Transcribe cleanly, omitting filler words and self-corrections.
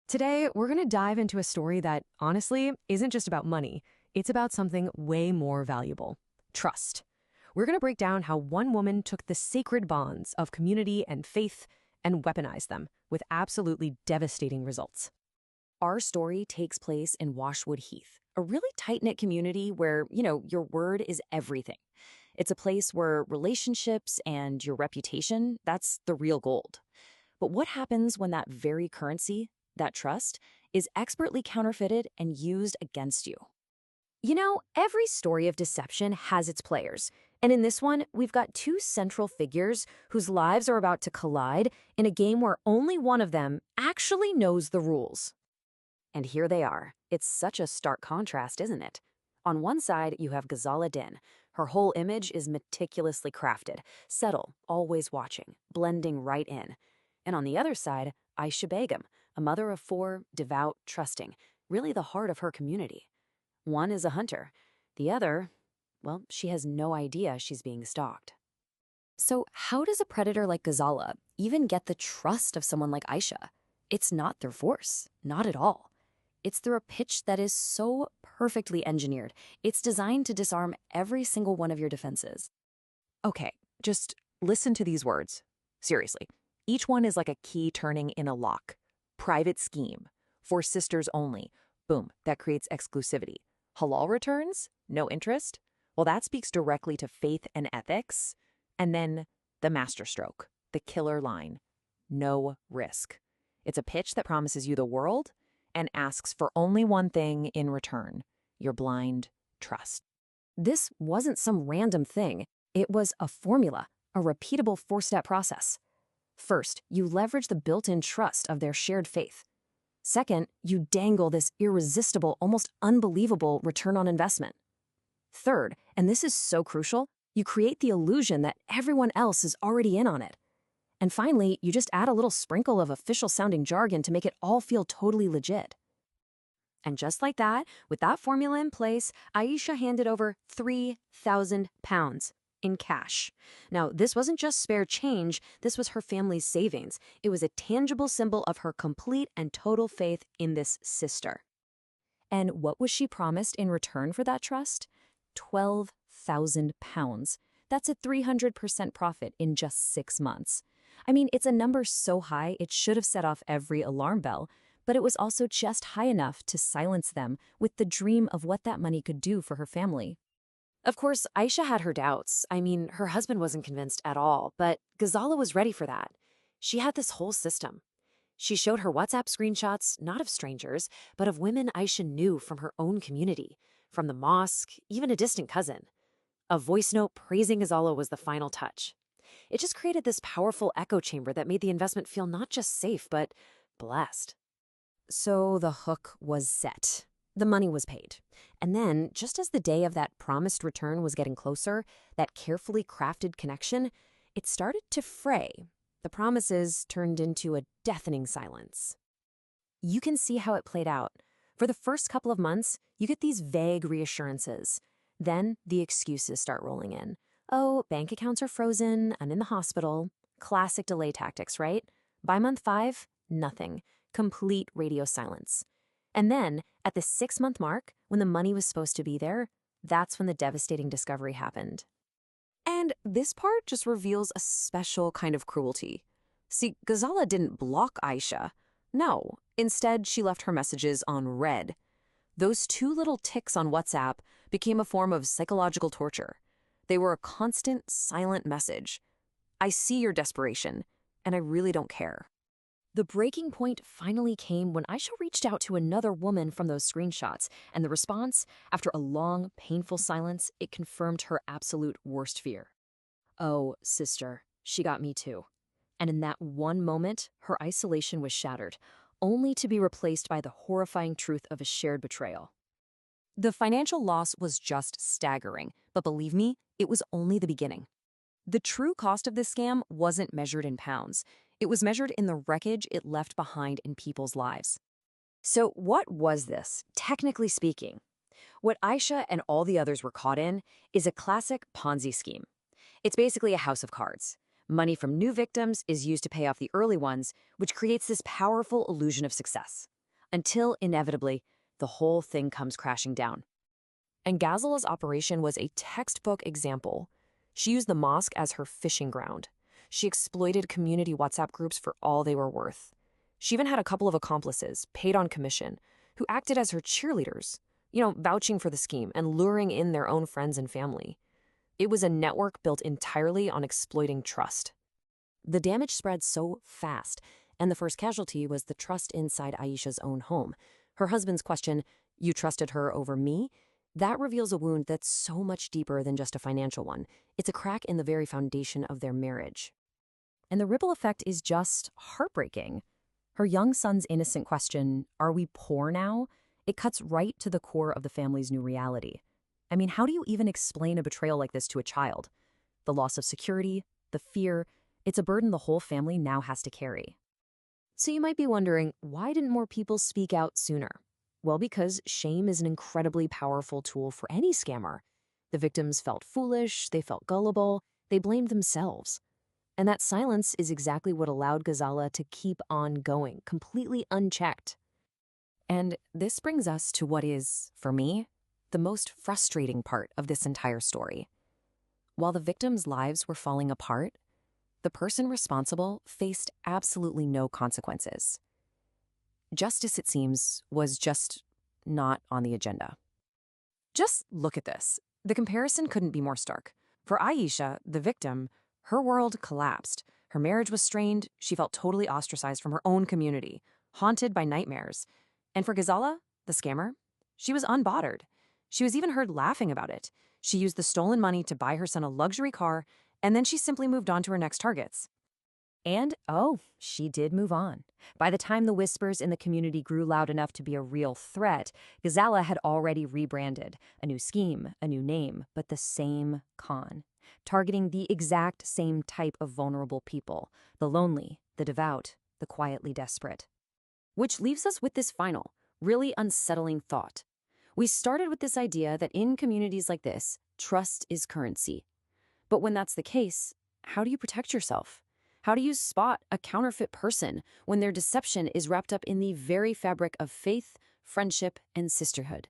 Today, we're going to dive into a story that, honestly, isn't just about money. It's about something way more valuable: trust. We're going to break down how one woman took the sacred bonds of community and faith and weaponized them with absolutely devastating results. Our story takes place in Washwood Heath, a really tight-knit community where, your word is everything. It's a place where relationships and your reputation, that's the real gold. But what happens when that very currency, that trust, is expertly counterfeited and used against you? Every story of deception has its players. And in this one, we've got two central figures whose lives are about to collide in a game where only one of them actually knows the rules. And here they are. It's such a stark contrast, isn't it? On one side, you have Ghazala Din. Her whole image is meticulously crafted, subtle, always watching, blending right in. And on the other side, Aisha Begum, a mother of four, devout, trusting, really the heart of her community. One is a hunter. The other, well, she has no idea she's being stalked. So how does a predator like Ghazala even get the trust of someone like Aisha? It's not through force, not at all. It's through a pitch that is so perfectly engineered. It's designed to disarm every single one of your defenses. Okay, just listen to these words. Seriously. Each one is like a key turning in a lock. Private scheme. For sisters only. Boom, that creates exclusivity. Halal returns? No interest? Well, that speaks directly to faith and ethics. And then the masterstroke, the killer line. No risk. It's a pitch that promises you the world and asks for only one thing in return: your blind trust. This wasn't some random thing. It was a formula, a repeatable four-step process. First, you leverage the built-in trust of their shared faith. Second, you dangle this irresistible, almost unbelievable return on investment. Third, and this is so crucial, you create the illusion that everyone else is already in on it. And finally, you just add a little sprinkle of official-sounding jargon to make it all feel totally legit. And just like that, with that formula in place, Aisha handed over £3,000 in cash. Now, this wasn't just spare change, this was her family's savings. It was a tangible symbol of her complete and total faith in this sister. And what was she promised in return for that trust? £12,000. That's a 300% profit in just 6 months. I mean, it's a number so high it should have set off every alarm bell, but it was also just high enough to silence them with the dream of what that money could do for her family. Of course, Aisha had her doubts. I mean, her husband wasn't convinced at all, but Ghazala was ready for that. She had this whole system. She showed her WhatsApp screenshots, not of strangers, but of women Aisha knew from her own community, from the mosque, even a distant cousin. A voice note praising Ghazala was the final touch. It just created this powerful echo chamber that made the investment feel not just safe, but blessed. So the hook was set. The money was paid. And then, just as the day of that promised return was getting closer, that carefully crafted connection, it started to fray. The promises turned into a deafening silence. You can see how it played out. For the first couple of months, you get these vague reassurances. Then the excuses start rolling in. Oh, bank accounts are frozen, I'm in the hospital. Classic delay tactics, right? By month 5, nothing. Complete radio silence. And then, at the 6-month mark, when the money was supposed to be there, that's when the devastating discovery happened. And this part just reveals a special kind of cruelty. See, Ghazala didn't block Aisha. No, instead she left her messages on red. Those 2 little ticks on WhatsApp became a form of psychological torture. They were a constant, silent message. I see your desperation, and I really don't care. The breaking point finally came when Aisha reached out to another woman from those screenshots, and the response, after a long, painful silence, it confirmed her absolute worst fear. Oh, sister, she got me too. And in that one moment, her isolation was shattered, only to be replaced by the horrifying truth of a shared betrayal. The financial loss was just staggering, but believe me, it was only the beginning. The true cost of this scam wasn't measured in pounds. It was measured in the wreckage it left behind in people's lives. So what was this, technically speaking? What Aisha and all the others were caught in is a classic Ponzi scheme. It's basically a house of cards. Money from new victims is used to pay off the early ones, which creates this powerful illusion of success. until inevitably the whole thing comes crashing down. And Ghazala's operation was a textbook example. She used the mosque as her fishing ground. She exploited community WhatsApp groups for all they were worth. She even had a couple of accomplices, paid on commission, who acted as her cheerleaders, vouching for the scheme and luring in their own friends and family. It was a network built entirely on exploiting trust. The damage spread so fast, and the first casualty was the trust inside Aisha's own home. Her husband's question, "You trusted her over me?" That reveals a wound that's so much deeper than just a financial one. It's a crack in the very foundation of their marriage. And the ripple effect is just heartbreaking. Her young son's innocent question, "Are we poor now?" It cuts right to the core of the family's new reality. I mean, how do you even explain a betrayal like this to a child? The loss of security, the fear, it's a burden the whole family now has to carry. So you might be wondering, why didn't more people speak out sooner? Well, because shame is an incredibly powerful tool for any scammer. The victims felt foolish, they felt gullible, they blamed themselves. And that silence is exactly what allowed Ghazala to keep on going, completely unchecked. And this brings us to what is, for me, the most frustrating part of this entire story. While the victims' lives were falling apart, the person responsible faced absolutely no consequences. Justice, it seems, was just not on the agenda. Just look at this. The comparison couldn't be more stark. For Aisha, the victim, her world collapsed. Her marriage was strained. She felt totally ostracized from her own community, haunted by nightmares. And for Ghazala, the scammer, she was unbothered. She was even heard laughing about it. She used the stolen money to buy her son a luxury car, and then she simply moved on to her next targets. And, she did move on. By the time the whispers in the community grew loud enough to be a real threat, Ghazala had already rebranded. A new scheme, a new name, but the same con. Targeting the exact same type of vulnerable people. The lonely, the devout, the quietly desperate. Which leaves us with this final, really unsettling thought. We started with this idea that in communities like this, trust is currency. But when that's the case, how do you protect yourself? How do you spot a counterfeit person when their deception is wrapped up in the very fabric of faith, friendship, and sisterhood?